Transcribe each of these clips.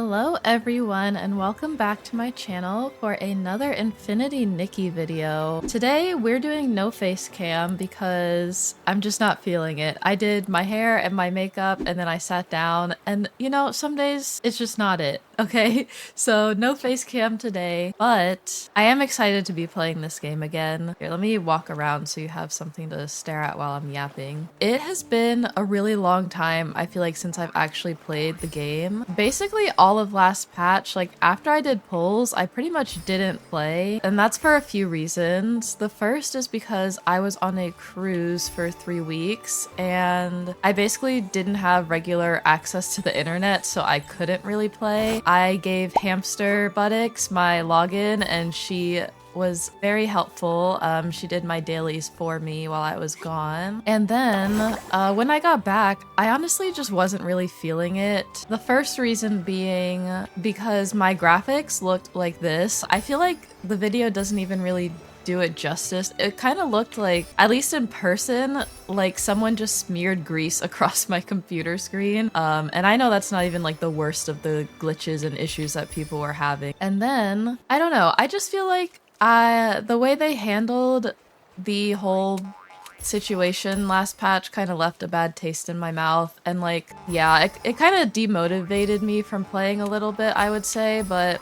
Hello everyone and welcome back to my channel for another Infinity Nikki video. Today we're doing no face cam because I'm just not feeling it. I did my hair and my makeup and then I sat down and you know, some days it's just not it, okay? So no face cam today, but I am excited to be playing this game again. Here, let me walk around so you have something to stare at while I'm yapping. It has been a really long time, I feel like, since I've actually played the game. Basically all of last patch, like after I did polls, I pretty much didn't play, and that's for a few reasons. The first is because I was on a cruise for 3 weeks and I basically didn't have regular access to the internet, so I couldn't really play. I gave Hamster Buttocks my login and she was very helpful. She did my dailies for me while I was gone. And then when I got back, I honestly just wasn't really feeling it. The first reason being because my graphics looked like this. I feel like the video doesn't even really do it justice. It kind of looked like, at least in person, like someone just smeared grease across my computer screen. And I know that's not even like the worst of the glitches and issues that people were having. And then, I don't know, I just feel like the way they handled the whole situation last patch kind of left a bad taste in my mouth, and like, yeah, it kind of demotivated me from playing a little bit, I would say, but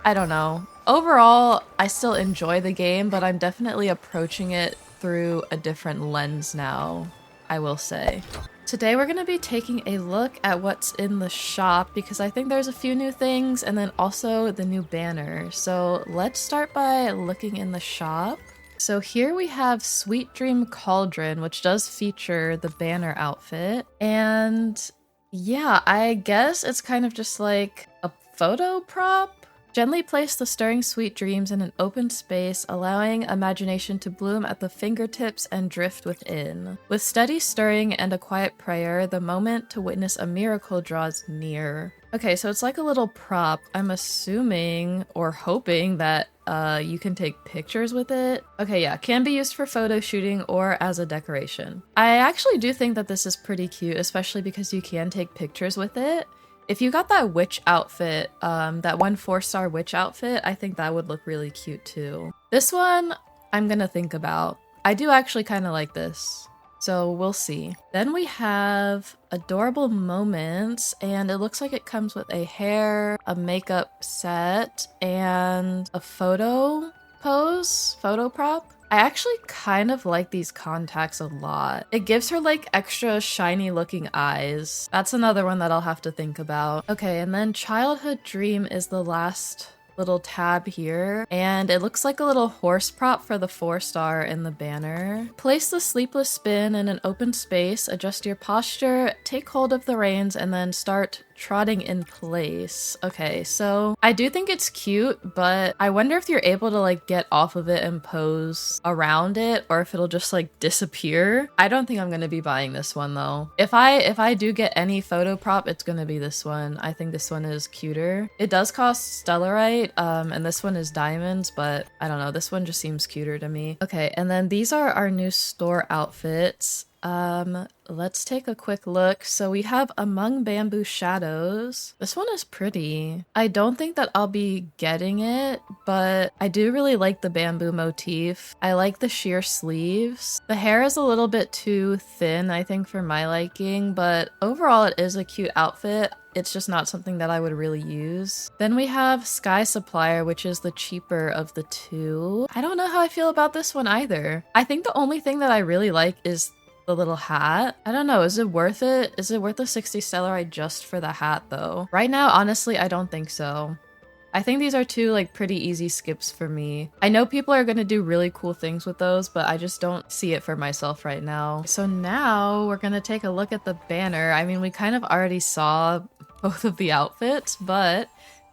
I don't know. Overall, I still enjoy the game, but I'm definitely approaching it through a different lens now, I will say. Today we're going to be taking a look at what's in the shop because I think there's a few new things and then also the new banner. So let's start by looking in the shop. So here we have Sweet Dream Cauldron, which does feature the banner outfit. And yeah, I guess it's kind of just like a photo prop. Gently place the stirring sweet dreams in an open space, allowing imagination to bloom at the fingertips and drift within. With steady stirring and a quiet prayer, the moment to witness a miracle draws near. Okay, so it's like a little prop. I'm assuming or hoping that you can take pictures with it. Okay, yeah, can be used for photo shooting or as a decoration. I actually do think that this is pretty cute, especially because you can take pictures with it. If you got that witch outfit, that 1 4-star witch outfit, I think that would look really cute too. This one, I'm gonna think about. I do actually kind of like this, so we'll see. Then we have Adorable Moments, and it looks like it comes with a hair, a makeup set, and a photo prop. I actually kind of like these contacts a lot. It gives her like extra shiny looking eyes. That's another one that I'll have to think about. Okay, and then Childhood Dream is the last little tab here, and it looks like a little horse prop for the 4-star in the banner. Place the sleepless spin in an open space, adjust your posture, take hold of the reins, and then start trotting in place. Okay, so I do think it's cute, but I wonder if you're able to like get off of it and pose around it, or if it'll just like disappear. I don't think I'm gonna be buying this one though. If I do get any photo prop, it's gonna be this one. I think this one is cuter. It does cost Stellarite, and this one is diamonds, but I don't know, this one just seems cuter to me. Okay, and then these are our new store outfits. Let's take a quick look. So we have Among Bamboo Shadows. This one is pretty. I don't think that I'll be getting it, but I do really like the bamboo motif. I like the sheer sleeves. The hair is a little bit too thin, I think, for my liking, but overall it is a cute outfit. It's just not something that I would really use. Then we have Sky Supplier, which is the cheaper of the two. I don't know how I feel about this one either. I think the only thing that I really like is the little hat. I don't know, is it worth it? Is it worth the 60 Stellarite just for the hat though? Right now, honestly, I don't think so. I think these are two like pretty easy skips for me. I know people are gonna do really cool things with those, but I just don't see it for myself right now. So now we're gonna take a look at the banner. I mean, we kind of already saw both of the outfits, but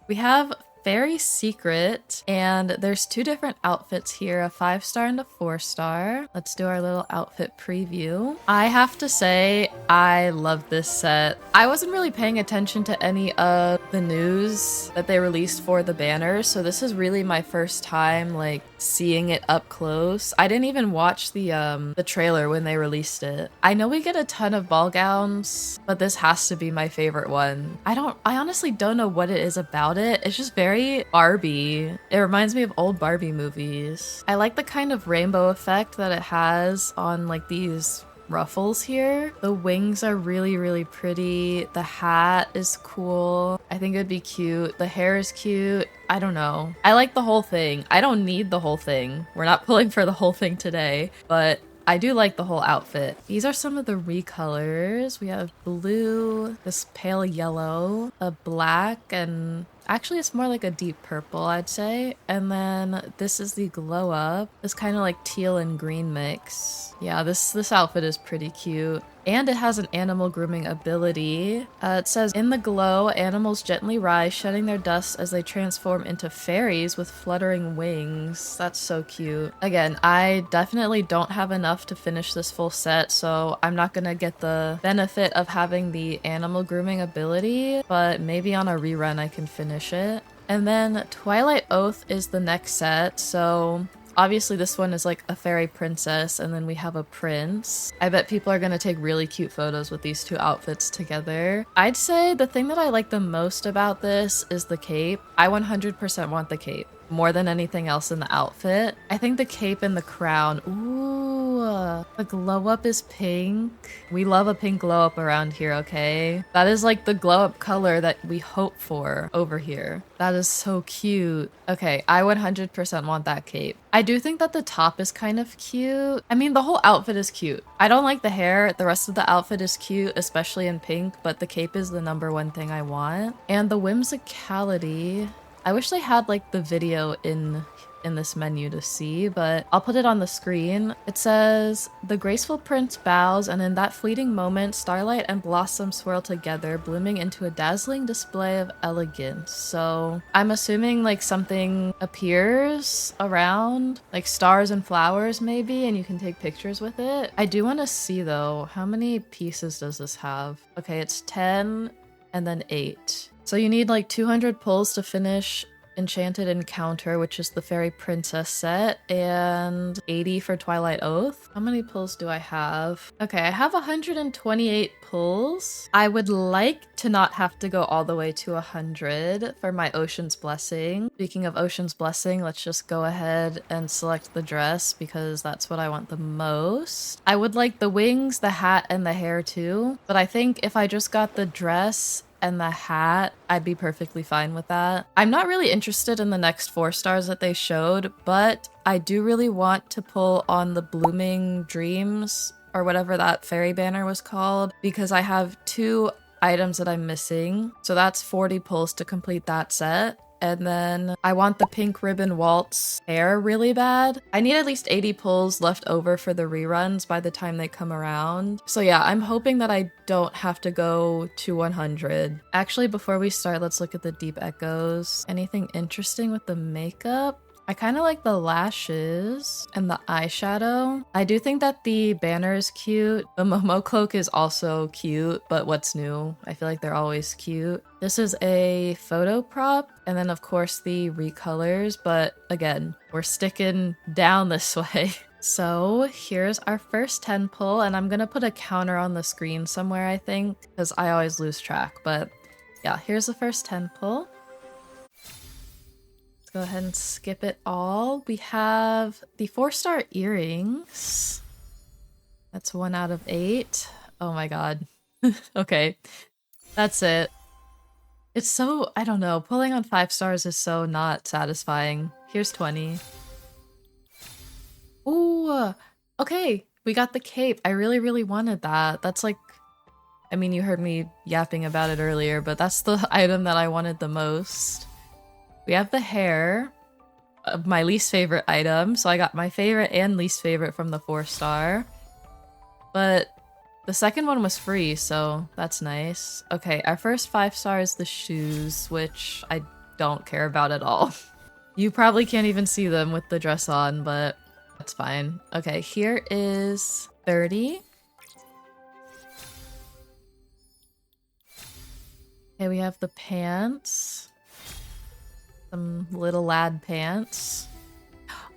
we have Very Secret, and there's 2 different outfits here, a 5-star and a 4-star. Let's do our little outfit preview. I have to say, I love this set. I wasn't really paying attention to any of the news that they released for the banner, so this is really my first time like seeing it up close. I didn't even watch the trailer when they released it. I know we get a ton of ball gowns, but this has to be my favorite one. I honestly don't know what it is about it. It's just very Barbie. It reminds me of old Barbie movies. I like the kind of rainbow effect that it has on like these ruffles here. The wings are really, really pretty. The hat is cool. I think it'd be cute. The hair is cute. I don't know. I like the whole thing. I don't need the whole thing. We're not pulling for the whole thing today, but I do like the whole outfit. These are some of the recolors. We have blue, this pale yellow, a black, and actually it's more like a deep purple, I'd say. And then this is the glow up. It's kind of like teal and green mix. Yeah, this outfit is pretty cute. And it has an animal grooming ability. It says, in the glow, animals gently rise, shedding their dust as they transform into fairies with fluttering wings. That's so cute. Again, I definitely don't have enough to finish this full set, so I'm not gonna get the benefit of having the animal grooming ability, but maybe on a rerun I can finish it. And then Twilight Oath is the next set, so obviously this one is like a fairy princess, and then we have a prince. I bet people are gonna take really cute photos with these two outfits together. I'd say the thing that I like the most about this is the cape. I 100% want the cape more than anything else in the outfit. I think the cape and the crown. Ooh, the glow up is pink. We love a pink glow up around here, okay? That is like the glow up color that we hope for over here. That is so cute. Okay, I 100% want that cape. I do think that the top is kind of cute. I mean, the whole outfit is cute. I don't like the hair. The rest of the outfit is cute, especially in pink, but the cape is the #1 thing I want. And the whimsicality. I wish they had like the video in this menu to see, but I'll put it on the screen. It says, the graceful prince bows, and in that fleeting moment, starlight and blossom swirl together, blooming into a dazzling display of elegance. So I'm assuming like something appears around, like stars and flowers maybe, and you can take pictures with it. I do want to see though, how many pieces does this have? Okay, it's 10 and then 8. So you need like 200 pulls to finish Enchanted Encounter, which is the Fairy Princess set, and 80 for Twilight Oath. How many pulls do I have? Okay, I have 128 pulls. I would like to not have to go all the way to 100 for my Ocean's Blessing. Speaking of Ocean's Blessing, let's just go ahead and select the dress because that's what I want the most. I would like the wings, the hat, and the hair too, but I think if I just got the dress and the hat, I'd be perfectly fine with that. I'm not really interested in the next 4 stars that they showed, but I do really want to pull on the Blooming Dreams or whatever that fairy banner was called, because I have 2 items that I'm missing. So that's 40 pulls to complete that set. And then I want the pink ribbon waltz hair really bad. I need at least 80 pulls left over for the reruns by the time they come around. So yeah, I'm hoping that I don't have to go to 100. Actually, before we start, let's look at the deep echoes. Anything interesting with the makeup? I kind of like the lashes and the eyeshadow. I do think that the banner is cute. The Momo cloak is also cute, but what's new? I feel like they're always cute. This is a photo prop, and then of course the recolors, but again, we're sticking down this way. So here's our first 10 pull, and I'm gonna put a counter on the screen somewhere, I think, because I always lose track, but yeah, here's the first 10 pull. Go ahead and skip it all. We have the 4-star earrings. That's 1 out of 8. Oh my god. Okay, that's it. It's so, I don't know, pulling on 5 stars is so not satisfying. Here's 20. Ooh, okay, we got the cape. I really, really wanted that. That's like, I mean, you heard me yapping about it earlier, but that's the item that I wanted the most. We have the hair, my least favorite item. So I got my favorite and least favorite from the 4-star. But the second one was free, so that's nice. Okay, our first 5-star is the shoes, which I don't care about at all. You probably can't even see them with the dress on, but that's fine. Okay, here is 30. Okay, we have the pants. Some little lad pants.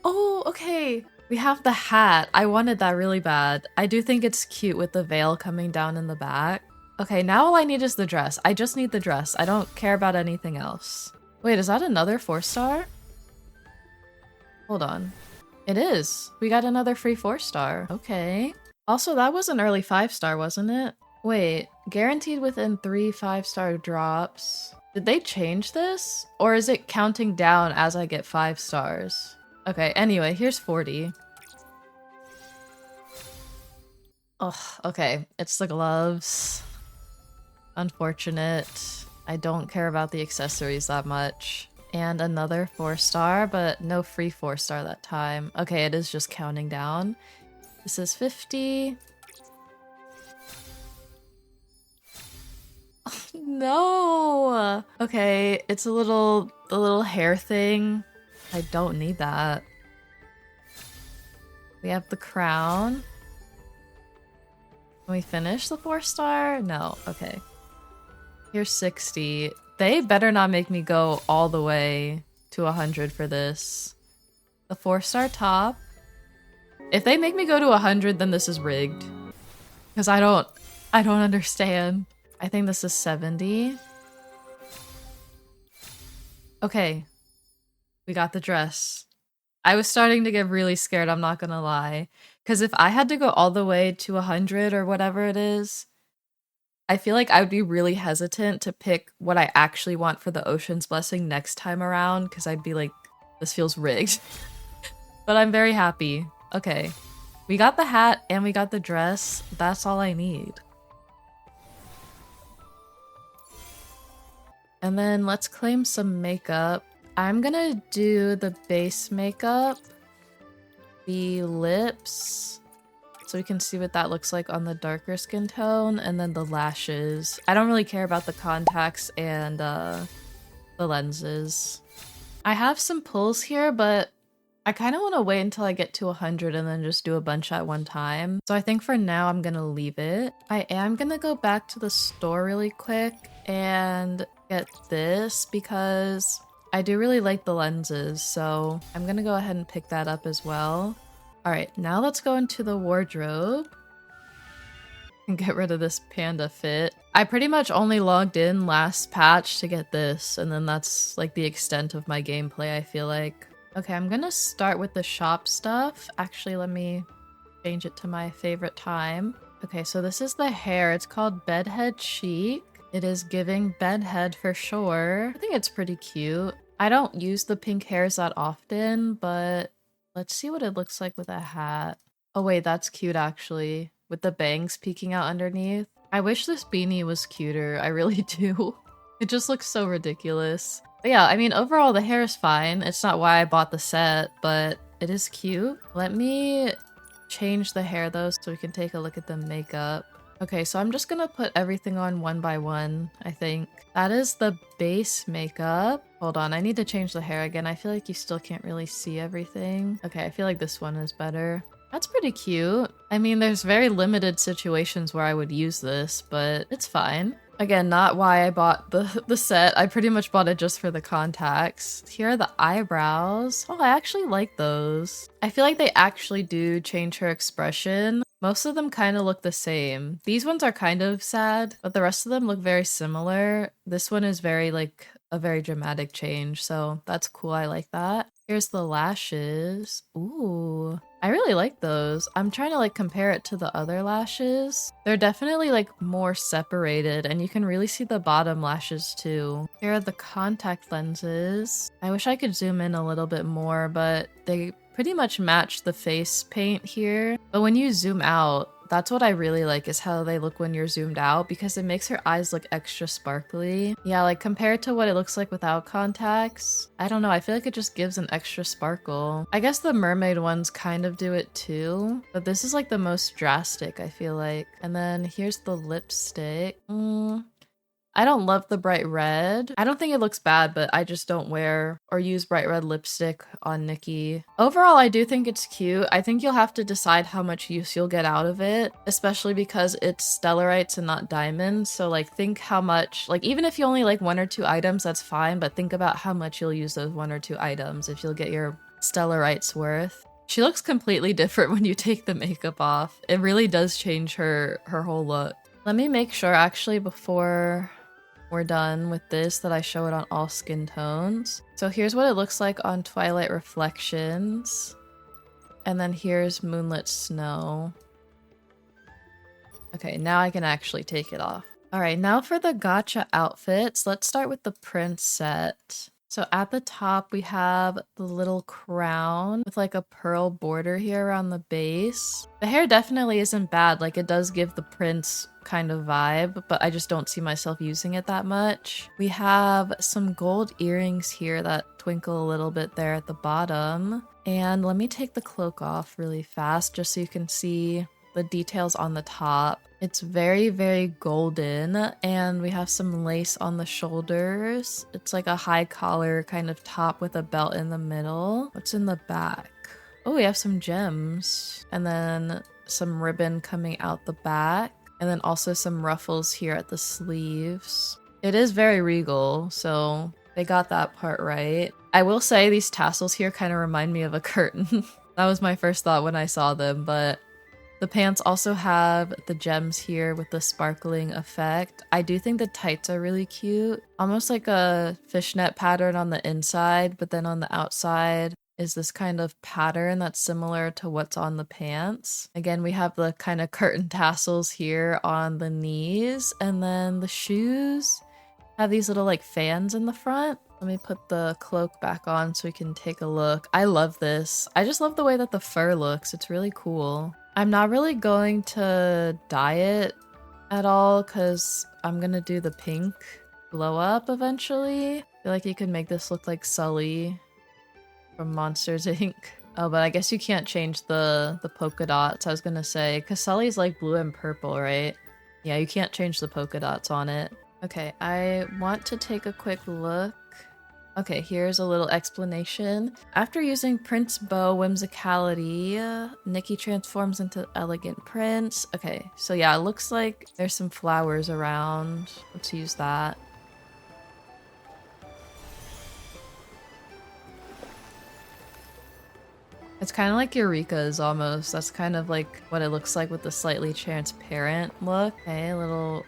Oh, okay. We have the hat. I wanted that really bad. I do think it's cute with the veil coming down in the back. Okay, now all I need is the dress. I just need the dress. I don't care about anything else. Wait, is that another 4-star? Hold on. It is. We got another free 4-star. Okay. Also, that was an early 5-star, wasn't it? Wait, guaranteed within 3 5-star drops. Did they change this? Or is it counting down as I get 5 stars? Okay, anyway, here's 40. Oh, okay. It's the gloves. Unfortunate. I don't care about the accessories that much. And another 4-star, but no free 4-star that time. Okay, it is just counting down. This is 50. No! Okay, it's the little hair thing. I don't need that. We have the crown. Can we finish the 4-star? No, okay. Here's 60. They better not make me go all the way to 100 for this. The 4-star top. If they make me go to 100, then this is rigged. Because I don't understand. I think this is 70. Okay. We got the dress. I was starting to get really scared, I'm not gonna lie. Because if I had to go all the way to 100 or whatever it is, I feel like I would be really hesitant to pick what I actually want for the Ocean's Blessing next time around, because I'd be like, this feels rigged. But I'm very happy. Okay. We got the hat and we got the dress. That's all I need. And then let's claim some makeup. I'm gonna do the base makeup, the lips, so we can see what that looks like on the darker skin tone, and then the lashes. I don't really care about the contacts and the lenses. I have some pulls here, but I kind of want to wait until I get to 100 and then just do a bunch at one time. So I think for now I'm gonna leave it. I am gonna go back to the store really quick and get this because I do really like the lenses, so I'm gonna go ahead and pick that up as well. Alright, now let's go into the wardrobe and get rid of this panda fit. I pretty much only logged in last patch to get this, and then that's like the extent of my gameplay, I feel like. Okay, I'm gonna start with the shop stuff. Actually, let me change it to my favorite time. Okay, so this is the hair. It's called Bedhead Chic. It is giving bedhead for sure. I think it's pretty cute. I don't use the pink hairs that often, but let's see what it looks like with a hat. Oh wait, that's cute actually, with the bangs peeking out underneath. I wish this beanie was cuter, I really do. It just looks so ridiculous. But yeah, I mean, overall the hair is fine. It's not why I bought the set, but it is cute. Let me change the hair though so we can take a look at the makeup. Okay, so I'm just gonna put everything on one by one, I think. That is the base makeup. Hold on, I need to change the hair again. I feel like you still can't really see everything. Okay, I feel like this one is better. That's pretty cute. I mean, there's very limited situations where I would use this, but it's fine. Again, not why I bought the set. I pretty much bought it just for the contacts. Here are the eyebrows. Oh, I actually like those. I feel like they actually do change her expression. Most of them kind of look the same. These ones are kind of sad, but the rest of them look very similar. This one is very like a very dramatic change, so that's cool. I like that. Here's the lashes. Ooh, I really like those. I'm trying to like compare it to the other lashes. They're definitely like more separated and you can really see the bottom lashes too. Here are the contact lenses. I wish I could zoom in a little bit more, but they pretty much match the face paint here. But when you zoom out, that's what I really like, is how they look when you're zoomed out, because it makes her eyes look extra sparkly. Yeah, like compared to what it looks like without contacts, I don't know, I feel like it just gives an extra sparkle. I guess the mermaid ones kind of do it too, but this is like the most drastic, I feel like. And then here's the lipstick. I don't love the bright red. I don't think it looks bad, but I just don't wear or use bright red lipstick on Nikki. Overall, I do think it's cute. I think you'll have to decide how much use you'll get out of it, especially because it's stellarites and not diamonds. So like think how much, like even if you only like 1 or 2 items, that's fine, but think about how much you'll use those 1 or 2 items if you'll get your Stellarite's worth. She looks completely different when you take the makeup off. It really does change her whole look. Let me make sure actually before we're done with this that I show it on all skin tones. So here's what it looks like on Twilight Reflections. And then here's Moonlit Snow. Okay, now I can actually take it off. All right, now for the gacha outfits. Let's start with the prince set. So at the top, we have the little crown with like a pearl border here around the base. The hair definitely isn't bad. Like it does give the prince kind of vibe, but I just don't see myself using it that much. We have some gold earrings here that twinkle a little bit there at the bottom. And let me take the cloak off really fast just so you can see the details on the top. It's very, very golden, and we have some lace on the shoulders. It's like a high collar kind of top with a belt in the middle. What's in the back? Oh, we have some gems, and then some ribbon coming out the back, and then also some ruffles here at the sleeves. It is very regal, so they got that part right. I will say these tassels here kind of remind me of a curtain. That was my first thought when I saw them, but the pants also have the gems here with the sparkling effect. I do think the tights are really cute. Almost like a fishnet pattern on the inside, but then on the outside is this kind of pattern that's similar to what's on the pants. Again, we have the kind of curtain tassels here on the knees, and then the shoes have these little like fans in the front. Let me put the cloak back on so we can take a look. I love this. I just love the way that the fur looks. It's really cool. I'm not really going to dye it at all because I'm gonna do the pink glow up eventually. I feel like you could make this look like Sully from Monsters Inc. Oh, but I guess you can't change the polka dots, I was gonna say, because Sully's like blue and purple, right? Yeah, you can't change the polka dots on it. Okay, I want to take a quick look. Okay, here's a little explanation. After using Prince Bow Whimsicality, Nikki transforms into Elegant Prince. Okay, so yeah, it looks like there's some flowers around. Let's use that. It's kind of like Eureka's almost. That's kind of like what it looks like with the slightly transparent look. Okay, a little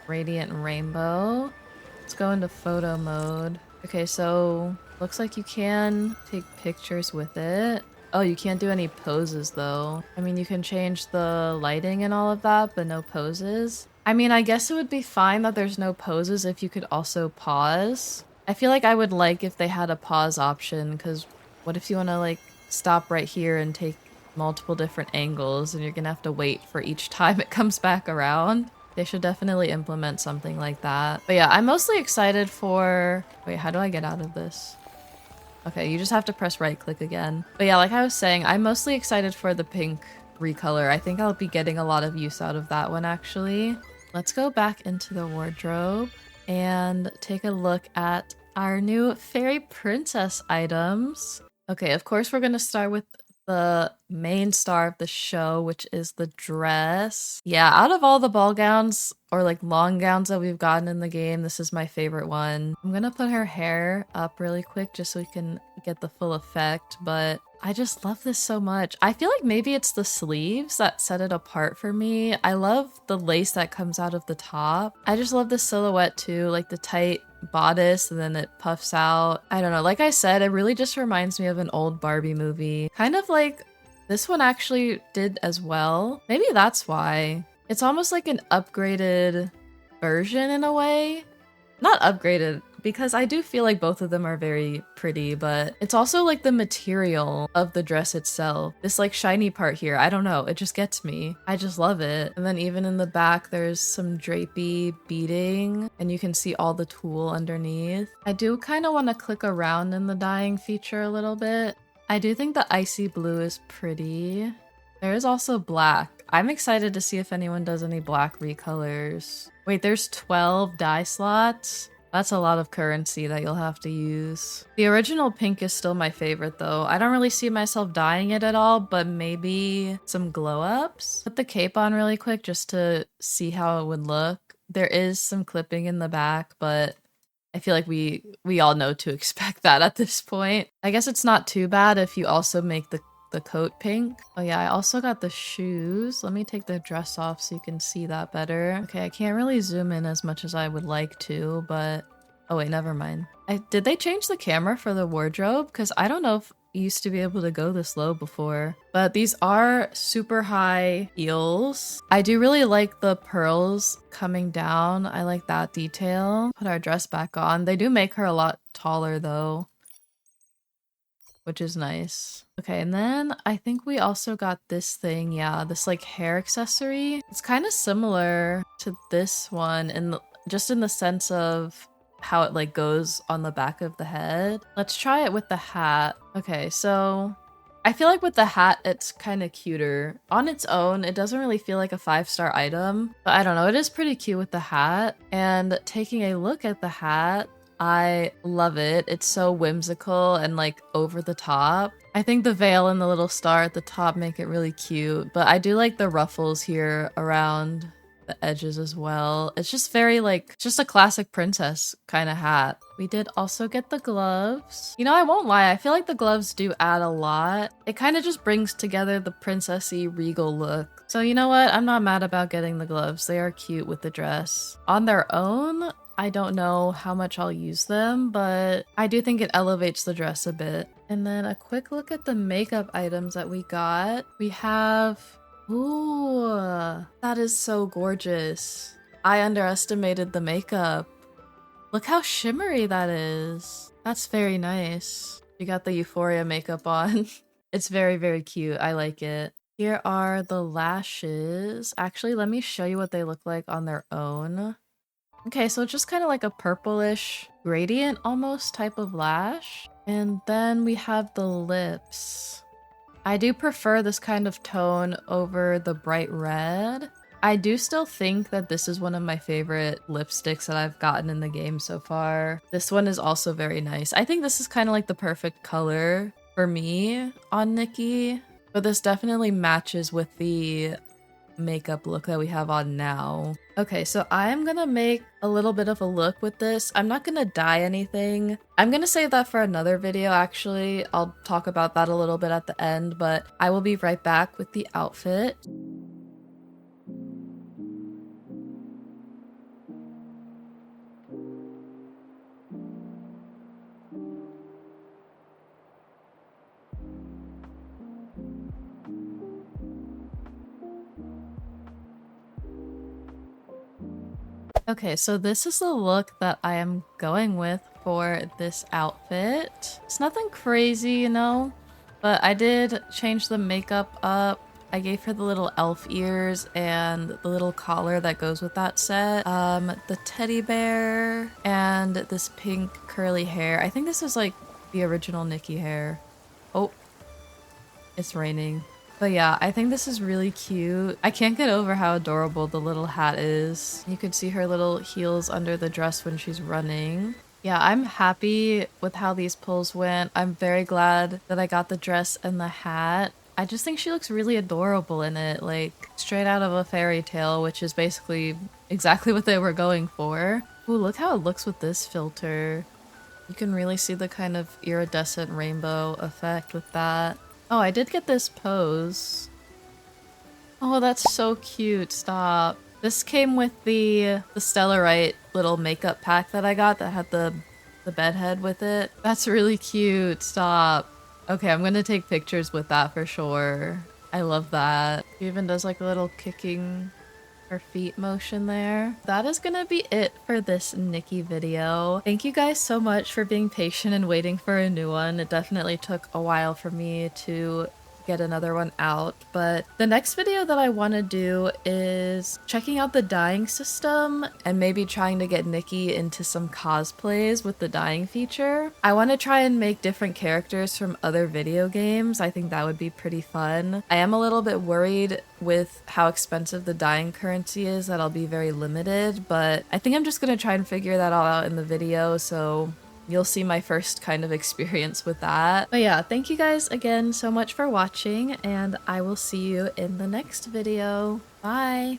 radiant rainbow. Let's go into photo mode. Okay, so looks like you can take pictures with it. Oh, you can't do any poses though. I mean, you can change the lighting and all of that, but no poses. I mean, I guess it would be fine that there's no poses if you could also pause. I feel like I would like if they had a pause option, because what if you want to like stop right here and take multiple different angles and you're gonna have to wait for each time it comes back around? They should definitely implement something like that. But yeah, I'm mostly excited for... Wait, how do I get out of this? Okay, you just have to press right click again. But yeah, like I was saying, I'm mostly excited for the pink recolor. I think I'll be getting a lot of use out of that one actually. Let's go back into the wardrobe and take a look at our new fairy princess items. Okay, of course we're gonna start with the main star of the show, which is the dress. Yeah, out of all the ball gowns or like long gowns that we've gotten in the game, this is my favorite one. I'm gonna put her hair up really quick just so we can get the full effect, but I just love this so much. I feel like maybe it's the sleeves that set it apart for me. I love the lace that comes out of the top. I just love the silhouette too, like the tight bodice and then it puffs out. I don't know, like I said, it really just reminds me of an old Barbie movie. Kind of like this one actually did as well. Maybe that's why. It's almost like an upgraded version in a way. Not upgraded, because I do feel like both of them are very pretty, but it's also like the material of the dress itself. This like shiny part here, I don't know, it just gets me. I just love it. And then even in the back, there's some drapey beading and you can see all the tulle underneath. I do kind of want to click around in the dyeing feature a little bit. I do think the icy blue is pretty. There is also black. I'm excited to see if anyone does any black recolors. Wait, there's 12 dye slots? That's a lot of currency that you'll have to use. The original pink is still my favorite though. I don't really see myself dyeing it at all, but maybe some glow ups. Put the cape on really quick just to see how it would look. There is some clipping in the back, but I feel like we all know to expect that at this point. I guess it's not too bad if you also make the coat pink. Oh yeah, I also got the shoes. Let me take the dress off so you can see that better. Okay, I can't really zoom in as much as I would like to, but oh wait, never mind. Did they change the camera for the wardrobe? Because I don't know if you used to be able to go this low before. But these are super high heels. I do really like the pearls coming down. I like that detail. Put our dress back on. They do make her a lot taller though, which is nice. Okay, and then I think we also got this thing. Yeah, this like hair accessory. It's kind of similar to this one just in the sense of how it like goes on the back of the head. Let's try it with the hat. Okay, so I feel like with the hat, it's kind of cuter. On its own, it doesn't really feel like a 5-star item, but I don't know, it is pretty cute with the hat. And taking a look at the hat, I love it. It's so whimsical and like over the top. I think the veil and the little star at the top make it really cute, but I do like the ruffles here around the edges as well. It's just very like, just a classic princess kind of hat. We did also get the gloves. You know, I won't lie, I feel like the gloves do add a lot. It kind of just brings together the princessy regal look. So you know what? I'm not mad about getting the gloves. They are cute with the dress. On their own, I don't know how much I'll use them, but I do think it elevates the dress a bit. And then a quick look at the makeup items that we got. We have... Ooh, that is so gorgeous. I underestimated the makeup. Look how shimmery that is. That's very nice. You got the Euphoria makeup on. It's very, very cute. I like it. Here are the lashes. Actually, let me show you what they look like on their own. Okay, so it's just kind of like a purplish gradient almost type of lash. And then we have the lips. I do prefer this kind of tone over the bright red. I do still think that this is one of my favorite lipsticks that I've gotten in the game so far. This one is also very nice. I think this is kind of like the perfect color for me on Nikki, but this definitely matches with the makeup look that we have on now. Okay, so I'm gonna make a little bit of a look with this. I'm not gonna dye anything. I'm gonna save that for another video actually. I'll talk about that a little bit at the end, but I will be right back with the outfit. Okay, so this is the look that I am going with for this outfit. It's nothing crazy, you know, but I did change the makeup up. I gave her the little elf ears and the little collar that goes with that set. The teddy bear and this pink curly hair. I think this is like the original Nikki hair. Oh, it's raining. But yeah, I think this is really cute. I can't get over how adorable the little hat is. You can see her little heels under the dress when she's running. Yeah, I'm happy with how these pulls went. I'm very glad that I got the dress and the hat. I just think she looks really adorable in it, like straight out of a fairy tale, which is basically exactly what they were going for. Ooh, look how it looks with this filter. You can really see the kind of iridescent rainbow effect with that. Oh, I did get this pose. Oh, that's so cute. Stop. This came with the Stellarite little makeup pack that I got that had the bed head with it. That's really cute. Stop. Okay, I'm gonna take pictures with that for sure. I love that. She even does like a little kicking her feet motion there. That is gonna be it for this Nikki video. Thank you guys so much for being patient and waiting for a new one. It definitely took a while for me to get another one out, but the next video that I want to do is checking out the dyeing system and maybe trying to get Nikki into some cosplays with the dyeing feature. I want to try and make different characters from other video games. I think that would be pretty fun. I am a little bit worried with how expensive the dyeing currency is that I'll be very limited, but I think I'm just gonna try and figure that all out in the video, so you'll see my first kind of experience with that. But yeah, thank you guys again so much for watching, and I will see you in the next video. Bye!